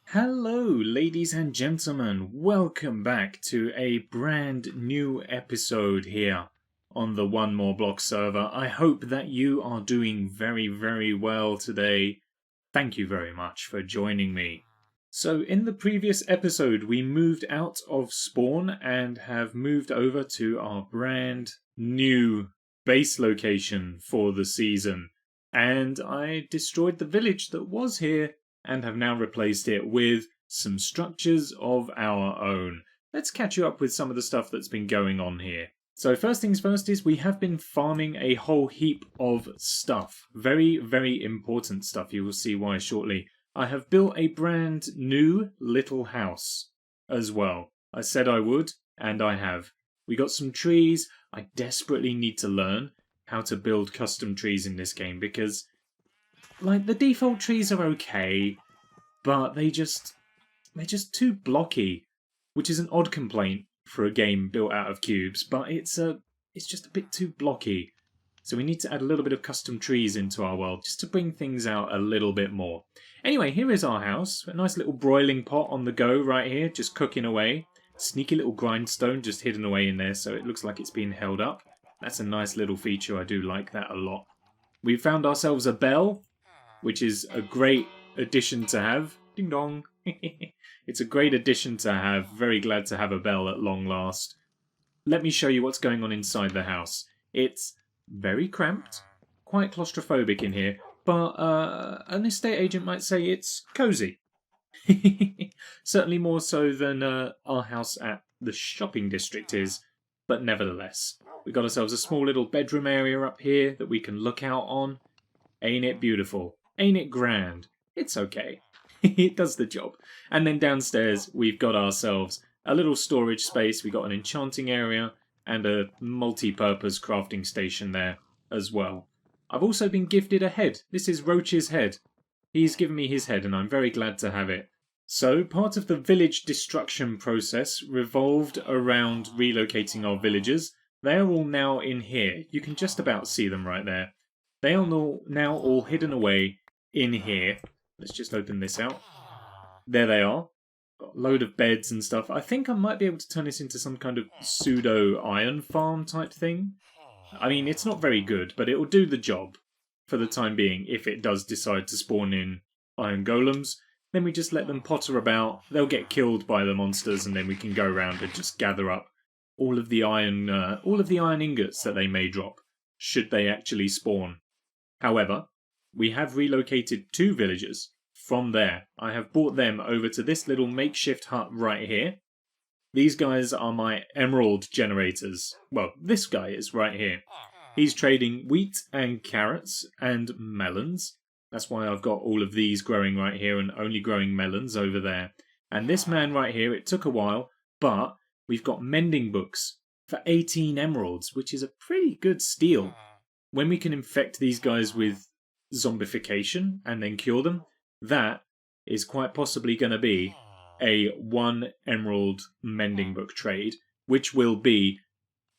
Hello, ladies and gentlemen. Welcome back to a brand new episode here on the One More Block server. I hope that you are doing very well today. Thank you very much for joining me. So in the previous episode, we moved out of spawn and have moved over to our brand new base location for the season. And I destroyed the village that was here and have now replaced it with some structures of our own. Let's catch you up with some of the stuff that's been going on here. So first things first is we have been farming a whole heap of stuff. Very important stuff. You will see why shortly. I have built a brand new little house as well. I said I would, and I have. We got some trees. I desperately need to learn how to build custom trees in this game because like, the default trees are okay, but they're just too blocky, which is an odd complaint for a game built out of cubes, but it's just a bit too blocky. So we need to add a little bit of custom trees into our world, just to bring things out a little bit more. Anyway, here is our house. A nice little broiling pot on the go right here, just cooking away. Sneaky little grindstone just hidden away in there, so it looks like it's being held up. That's a nice little feature, I do like that a lot. We found ourselves a bell, which is a great addition to have. Ding dong. It's a great addition to have. Very glad to have a bell at long last. Let me show you what's going on inside the house. It's very cramped, quite claustrophobic in here, but an estate agent might say it's cozy. Certainly more so than our house at the shopping district is, but nevertheless. We got ourselves a small little bedroom area up here that we can look out on. Ain't it beautiful? Ain't it grand? It's okay. It does the job. And then downstairs, we've got ourselves a little storage space. We got an enchanting area and a multi-purpose crafting station there as well. I've also been gifted a head. This is Roach's head. He's given me his head and I'm very glad to have it. So part of the village destruction process revolved around relocating our villagers. They're all now in here. You can just about see them right there. They are now all hidden away in here. Let's just open this out. There they are. Got a load of beds and stuff. I think I might be able to turn this into some kind of pseudo iron farm type thing. I mean, it's not very good, but it will do the job for the time being. If it does decide to spawn in iron golems, then we just let them potter about. They'll get killed by the monsters, and then we can go around and just gather up all of the iron ingots that they may drop, should they actually spawn. However, we have relocated 2 villagers from there. I have brought them over to this little makeshift hut right here. These guys are my emerald generators. Well, this guy is right here. He's trading wheat and carrots and melons. That's why I've got all of these growing right here and only growing melons over there. And this man right here, it took a while, but we've got mending books for 18 emeralds, which is a pretty good steal. When we can infect these guys with zombification and then cure them, that is quite possibly going to be a 1 emerald mending book trade, which will be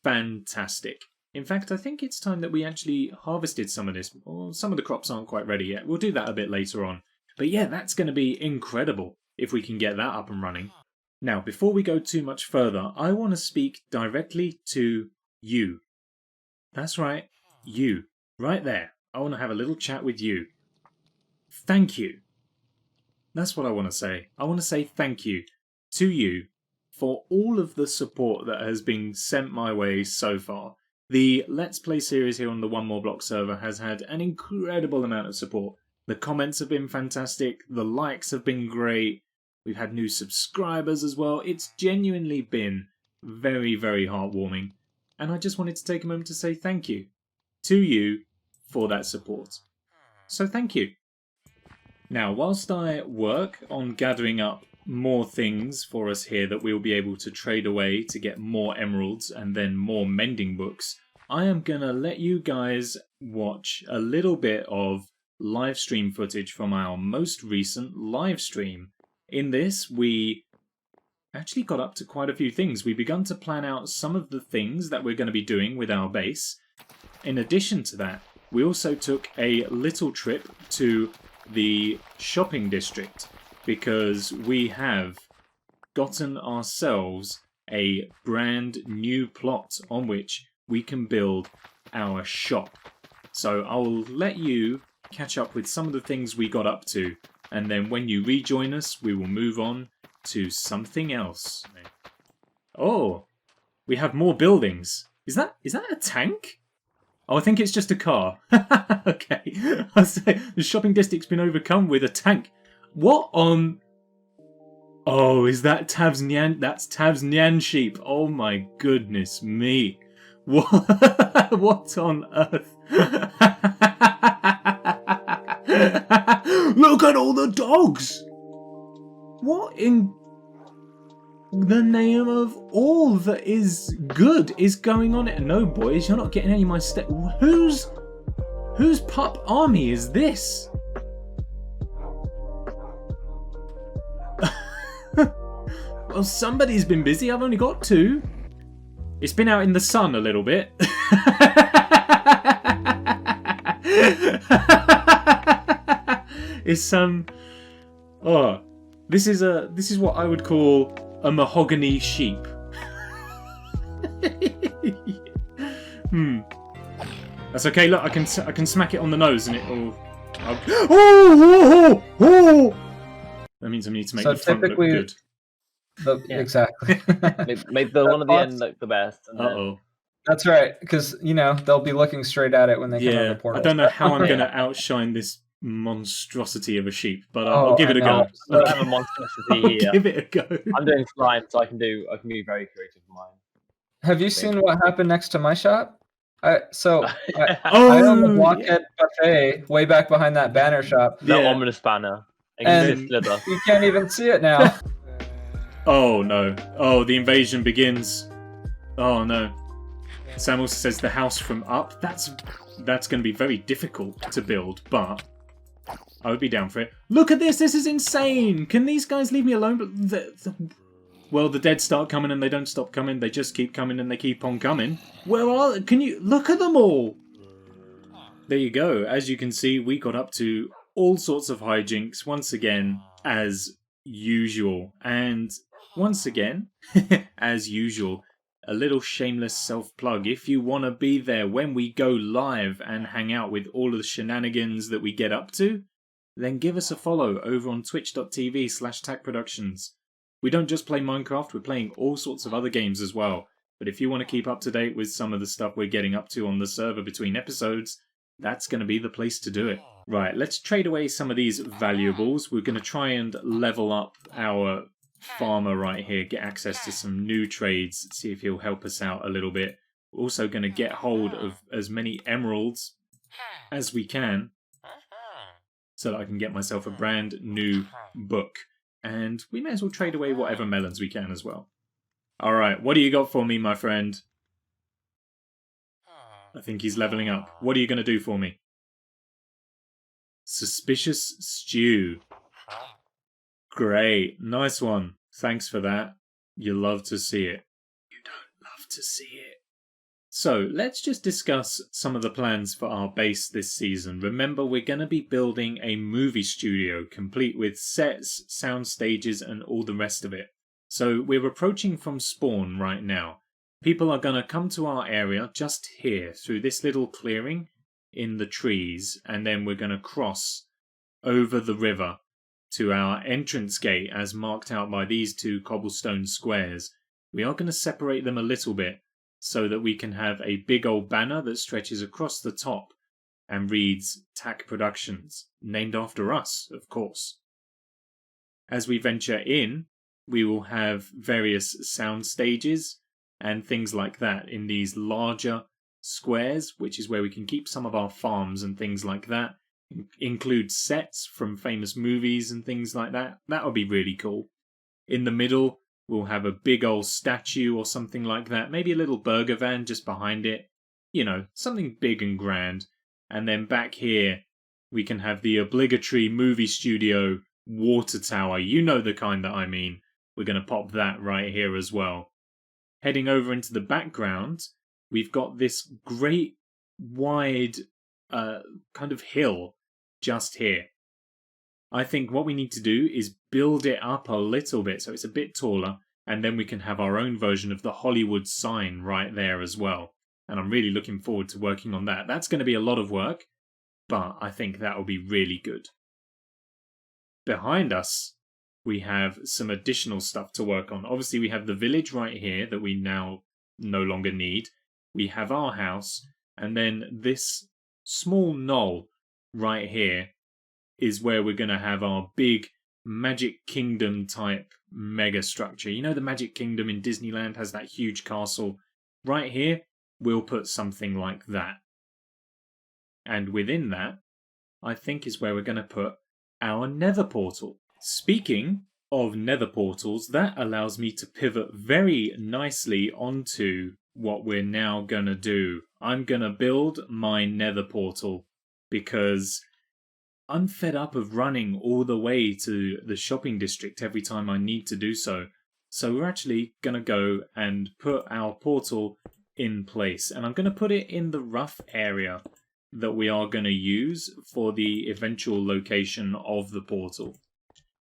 fantastic. In fact, I think it's time that we actually harvested some of this. Well, some of the crops aren't quite ready yet. We'll do that a bit later on. But yeah, that's going to be incredible if we can get that up and running. Now, before we go too much further, I want to speak directly to you. That's right, you. Right there. I want to have a little chat with you. Thank you. That's what I want to say. I want to say thank you to you for all of the support that has been sent my way so far. The Let's Play series here on the One More Block server has had an incredible amount of support. The comments have been fantastic. The likes have been great. We've had new subscribers as well. It's genuinely been very heartwarming. And I just wanted to take a moment to say thank you to you for that support. So thank you. Now, whilst I work on gathering up more things for us here that we'll be able to trade away to get more emeralds and then more mending books, I am going to let you guys watch a little bit of live stream footage from our most recent live stream. In this, we actually got up to quite a few things. We begun to plan out some of the things that we're going to be doing with our base. In addition to that, we also took a little trip to the shopping district because we have gotten ourselves a brand new plot on which we can build our shop. So I'll let you catch up with some of the things we got up to, and then when you rejoin us, we will move on to something else. Oh, we have more buildings. Is that a tank? Oh, I think it's just a car. Okay. I say the shopping district's been overcome with a tank. What on? Oh, is that Tav's Nyan? That's Tav's Nyan sheep. Oh my goodness me. What? What on earth? Look at all the dogs! What in the name of all that is good is going on? No, boys, you're not getting any of my step. Whose pup army is this? Well, somebody's been busy. I've only got 2. It's been out in the sun a little bit. It's oh, this is what I would call a mahogany sheep. That's okay. Look, I can smack it on the nose and it'll. Oh! That means I need to make the front look good. Exactly. Make the one at the end look the best. Uh-oh. That's right, because they'll be looking straight at it when they come out of the portal. I don't know how I'm going to outshine this monstrosity of a sheep, but I'll give it a go. I have a monstrosity here. Give it a go. I'm doing slime, so I can be very creative with mine. Have you seen what happened next to my shop? I own the Blockhead buffet way back behind that banner shop. That ominous banner. And you can't even see it now. Oh no. Oh, the invasion begins. Oh no. Sam also says the house from up. That's going to be very difficult to build, but I would be down for it. Look at this. This is insane. Can these guys leave me alone? Well, the dead start coming and they don't stop coming. They just keep coming and they keep on coming. Can you look at them all? There you go. As you can see, we got up to all sorts of hijinks once again, as usual. And once again, as usual, a little shameless self-plug. If you want to be there when we go live and hang out with all of the shenanigans that we get up to, then give us a follow over on twitch.tv/TackProductions. We don't just play Minecraft, we're playing all sorts of other games as well. But if you want to keep up to date with some of the stuff we're getting up to on the server between episodes, that's going to be the place to do it. Right, let's trade away some of these valuables. We're going to try and level up our farmer right here, get access to some new trades, see if he'll help us out a little bit. We're also going to get hold of as many emeralds as we can so that I can get myself a brand new book. And we may as well trade away whatever melons we can as well. Alright, what do you got for me, my friend? I think he's leveling up. What are you going to do for me? Suspicious stew. Great. Nice one. Thanks for that. You love to see it. You don't love to see it. So, let's just discuss some of the plans for our base this season. Remember, we're going to be building a movie studio, complete with sets, sound stages, and all the rest of it. So, we're approaching from spawn right now. People are going to come to our area just here, through this little clearing in the trees, and then we're going to cross over the river to our entrance gate as marked out by these 2 cobblestone squares. We are going to separate them a little bit so that we can have a big old banner that stretches across the top and reads TackProductions, named after us, of course. As we venture in, we will have various sound stages and things like that in these larger squares, which is where we can keep some of our farms and things like that. Include sets from famous movies and things like that. That would be really cool. In the middle, we'll have a big old statue or something like that. Maybe a little burger van just behind it. You know, something big and grand. And then back here, we can have the obligatory movie studio water tower. You know the kind that I mean. We're going to pop that right here as well. Heading over into the background, we've got this great wide kind of hill just here. I think what we need to do is build it up a little bit so it's a bit taller, and then we can have our own version of the Hollywood sign right there as well. And I'm really looking forward to working on that. That's going to be a lot of work, but I think that will be really good. Behind us, we have some additional stuff to work on. Obviously, we have the village right here that we now no longer need. We have our house, and then this small knoll right here is where we're going to have our big Magic Kingdom type mega structure. You know, the Magic Kingdom in Disneyland has that huge castle. Right here, we'll put something like that. And within that, I think is where we're going to put our Nether Portal. Speaking of Nether Portals, that allows me to pivot very nicely onto what we're now going to do. I'm going to build my Nether Portal because I'm fed up of running all the way to the shopping district every time I need to do so. So we're actually going to go and put our portal in place. And I'm going to put it in the rough area that we are going to use for the eventual location of the portal.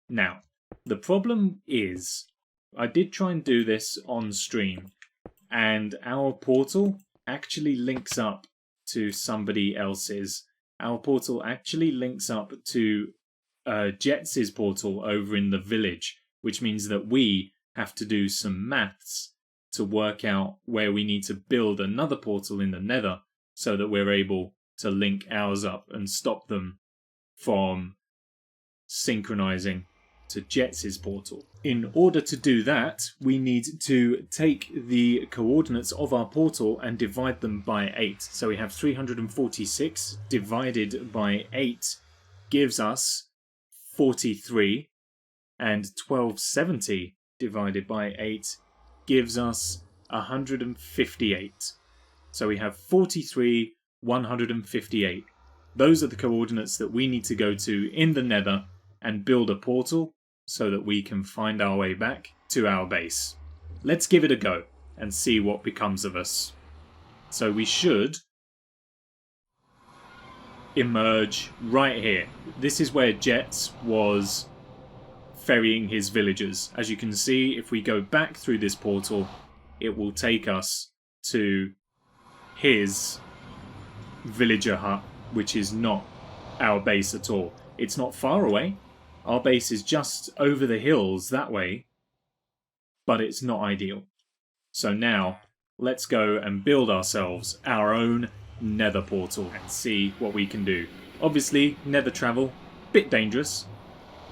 Now, the problem is, I did try and do this on stream, and our portal actually links up to somebody else's. Our portal actually links up to Jets's portal over in the village, which means that we have to do some maths to work out where we need to build another portal in the Nether so that we're able to link ours up and stop them from synchronizing to Jets's portal. In order to do that, we need to take the coordinates of our portal and divide them by 8. So we have 346 divided by 8 gives us 43, and 1270 divided by 8 gives us 158. So we have 43, 158. Those are the coordinates that we need to go to in the Nether and build a portal so that we can find our way back to our base. Let's give it a go and see what becomes of us. So we should emerge right here. This is where Jets was ferrying his villagers. As you can see, if we go back through this portal, it will take us to his villager hut, which is not our base at all. It's not far away. Our base is just over the hills that way, but it's not ideal. So now, let's go and build ourselves our own Nether portal and see what we can do. Obviously, Nether travel, bit dangerous,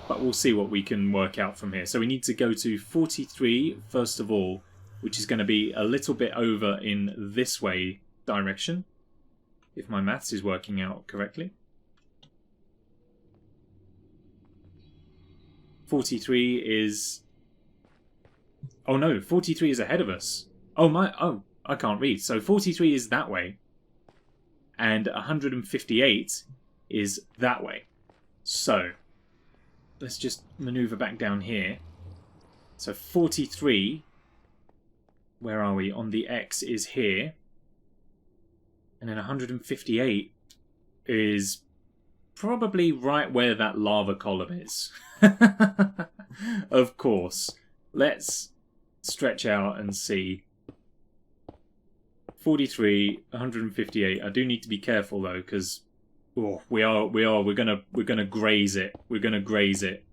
but we'll see what we can work out from here. So we need to go to 43 first of all, which is going to be a little bit over in this way direction, if my maths is working out correctly. 43 is... Oh no, 43 is ahead of us. Oh, I can't read. So 43 is that way. And 158 is that way. So, let's just maneuver back down here. So 43, where are we? On the X is here. And then 158 is probably right where that lava column is. Of course. Let's stretch out and see. 43, 158. I do need to be careful though, because we're gonna graze it. We're gonna graze it.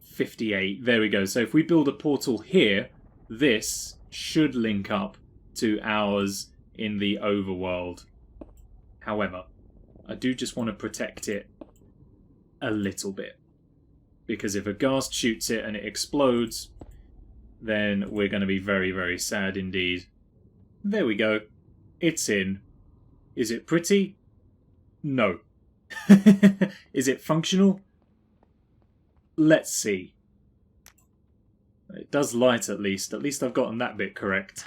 58. There we go. So if we build a portal here, this should link up to ours in the overworld. However, I do just want to protect it a little bit, because if a ghast shoots it and it explodes, then we're going to be very, very sad indeed. There we go. It's in. Is it pretty? No. Is it functional? Let's see. It does light at least. At least I've gotten that bit correct.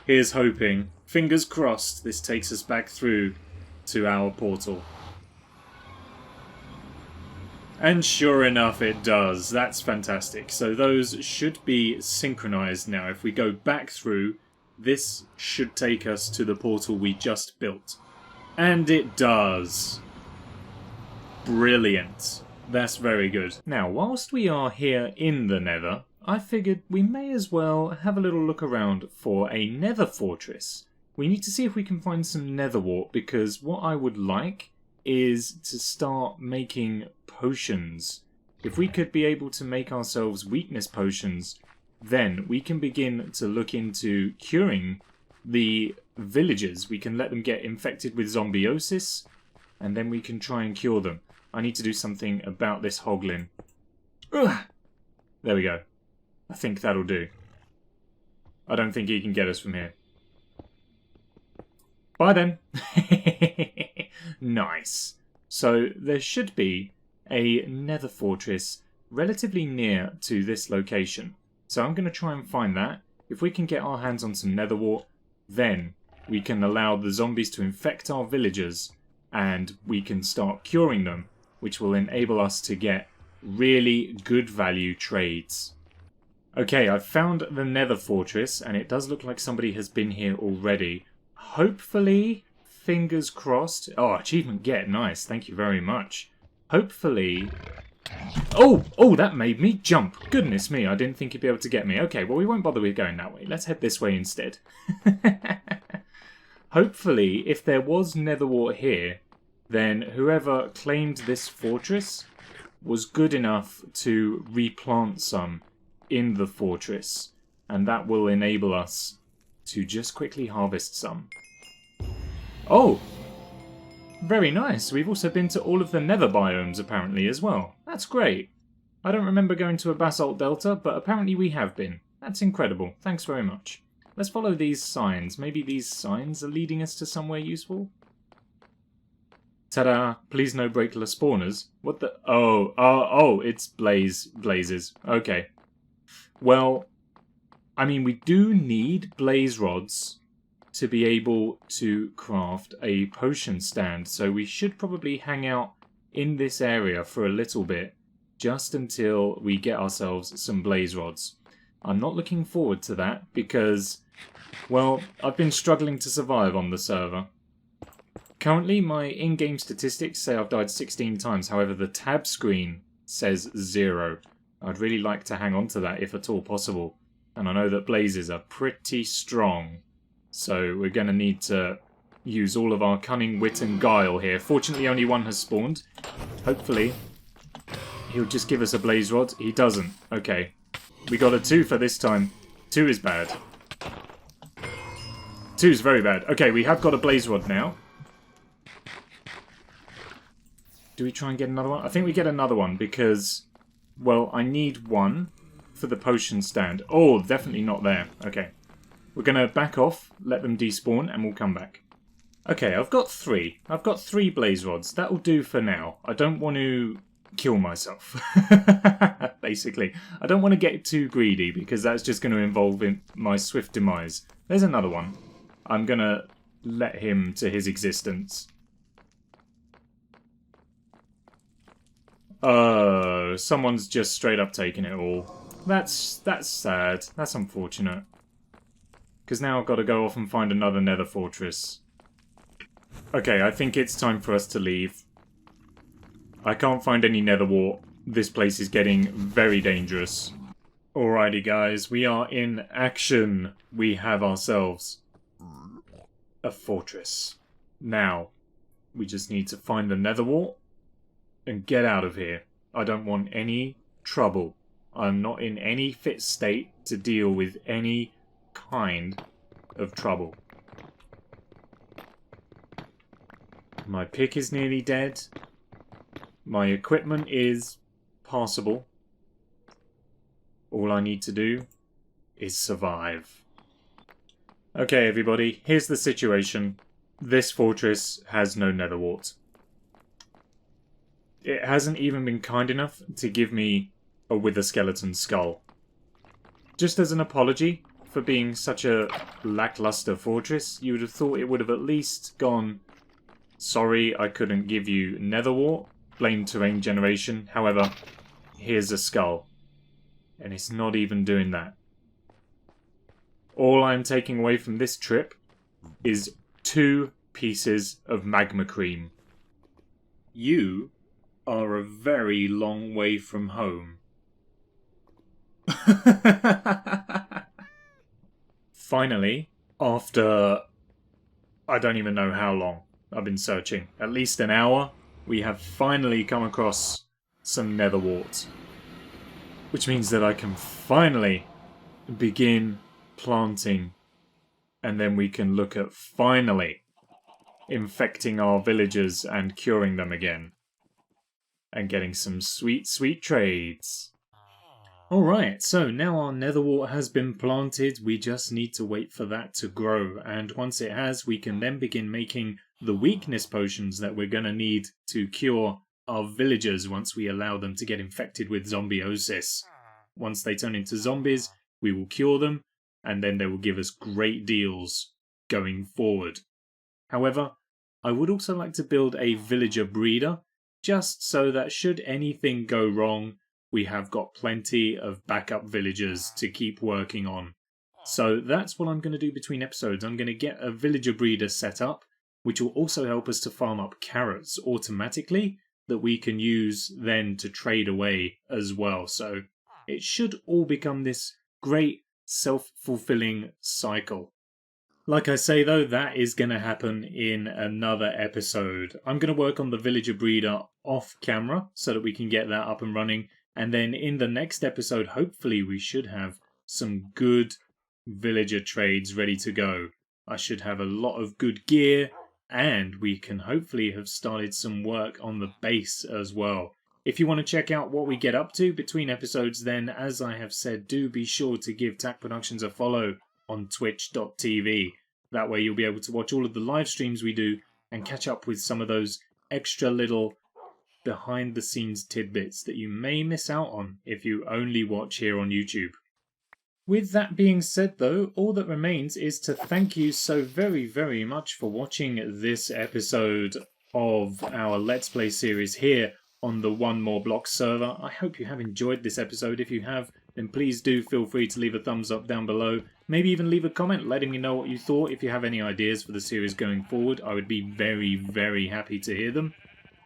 Here's hoping. Fingers crossed this takes us back through to our portal. And sure enough it does. That's fantastic. So those should be synchronized now. If we go back through, this should take us to the portal we just built. And it does. Brilliant. That's very good. Now, whilst we are here in the Nether, I figured we may as well have a little look around for a Nether Fortress. We need to see if we can find some Nether Wart, because what I would like is to start making potions. If we could be able to make ourselves weakness potions, then we can begin to look into curing the villagers. We can let them get infected with zombiosis, and then we can try and cure them. I need to do something about this hoglin. Ugh! There we go. I think that'll do. I don't think he can get us from here. Bye then. Nice. So there should be a Nether Fortress relatively near to this location. So I'm going to try and find that. If we can get our hands on some Nether Wart, then we can allow the zombies to infect our villagers and we can start curing them, which will enable us to get really good value trades. Okay, I've found the Nether Fortress, and it does look like somebody has been here already. Hopefully, fingers crossed. Oh, achievement get, nice, thank you very much. Hopefully... Oh, that made me jump. Goodness me, I didn't think he'd be able to get me. Okay, well, we won't bother with going that way. Let's head this way instead. Hopefully, if there was Nether Wart here, then whoever claimed this fortress was good enough to replant some in the fortress, and that will enable us to just quickly harvest some. Oh! Very nice. We've also been to all of the nether biomes apparently as well. That's great. I don't remember going to a basalt delta, but apparently we have been. That's incredible. Thanks very much. Let's follow these signs. Maybe these signs are leading us to somewhere useful? Ta-da! Please no breaker spawners. What the... Oh, it's blazes. Okay. Well, I mean, we do need blaze rods to be able to craft a potion stand, so we should probably hang out in this area for a little bit, just until we get ourselves some blaze rods. I'm not looking forward to that, because, well, I've been struggling to survive on the server. Currently, my in-game statistics say I've died 16 times, however the tab screen says 0. I'd really like to hang on to that if at all possible, and I know that blazes are pretty strong. So we're going to need to use all of our cunning, wit and guile here. Fortunately, only one has spawned. Hopefully, he'll just give us a blaze rod. He doesn't. Okay. We got a 2 for this time. 2 is bad. 2 is very bad. Okay, we have got a blaze rod now. Do we try and get another one? I think we get another one because, well, I need one for the potion stand. Oh, definitely not there. Okay. We're going to back off, let them despawn, and we'll come back. Okay, I've got 3. I've got 3 blaze rods. That'll do for now. I don't want to kill myself. Basically. I don't want to get too greedy, because that's just going to involve my swift demise. There's another one. I'm going to let him to his existence. Someone's just straight up taken it all. That's sad. That's unfortunate. Because now I've got to go off and find another Nether Fortress. Okay, I think it's time for us to leave. I can't find any Nether Wart. This place is getting very dangerous. Alrighty guys, we are in action. We have ourselves a fortress. Now, we just need to find the Nether Wart and get out of here. I don't want any trouble. I'm not in any fit state to deal with any kind of trouble. My pick is nearly dead. My equipment is passable. All I need to do is survive. Okay, everybody, here's the situation. This fortress has no Nether Wart. It hasn't even been kind enough to give me a wither skeleton skull. Just as an apology for being such a lackluster fortress, you would have thought it would have at least gone, sorry I couldn't give you Nether Wart, blame terrain generation, however, here's a skull. And it's not even doing that. All I'm taking away from this trip is 2 pieces of magma cream. You are a very long way from home. Finally, after I don't even know how long I've been searching, at least an hour, we have finally come across some Nether Wart. Which means that I can finally begin planting, and then we can look at finally infecting our villagers and curing them again. And getting some sweet, sweet trades. Alright, so now our Nether Wart has been planted, we just need to wait for that to grow, and once it has, we can then begin making the weakness potions that we're going to need to cure our villagers once we allow them to get infected with zombiosis. Once they turn into zombies, we will cure them, and then they will give us great deals going forward. However, I would also like to build a villager breeder, just so that should anything go wrong, we have got plenty of backup villagers to keep working on. So that's what I'm going to do between episodes. I'm going to get a villager breeder set up, which will also help us to farm up carrots automatically that we can use then to trade away as well. So it should all become this great self-fulfilling cycle. Like I say though, that is going to happen in another episode. I'm going to work on the villager breeder off camera so that we can get that up and running. And then in the next episode, hopefully we should have some good villager trades ready to go. I should have a lot of good gear, and we can hopefully have started some work on the base as well. If you want to check out what we get up to between episodes, then as I have said, do be sure to give TackProductions a follow on twitch.tv. That way you'll be able to watch all of the live streams we do and catch up with some of those extra little behind the scenes tidbits that you may miss out on if you only watch here on YouTube. With that being said though, all that remains is to thank you so very, very much for watching this episode of our Let's Play series here on the One More Block server. I hope you have enjoyed this episode. If you have, then please do feel free to leave a thumbs up down below. Maybe even leave a comment letting me know what you thought. If you have any ideas for the series going forward, I would be very, very happy to hear them.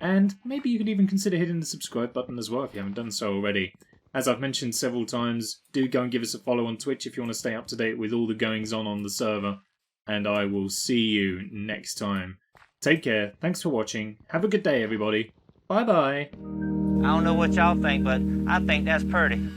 And maybe you could even consider hitting the subscribe button as well if you haven't done so already. As I've mentioned several times, do go and give us a follow on Twitch if you want to stay up to date with all the goings on the server. And I will see you next time. Take care, thanks for watching, have a good day everybody, bye bye! I don't know what y'all think, but I think that's pretty.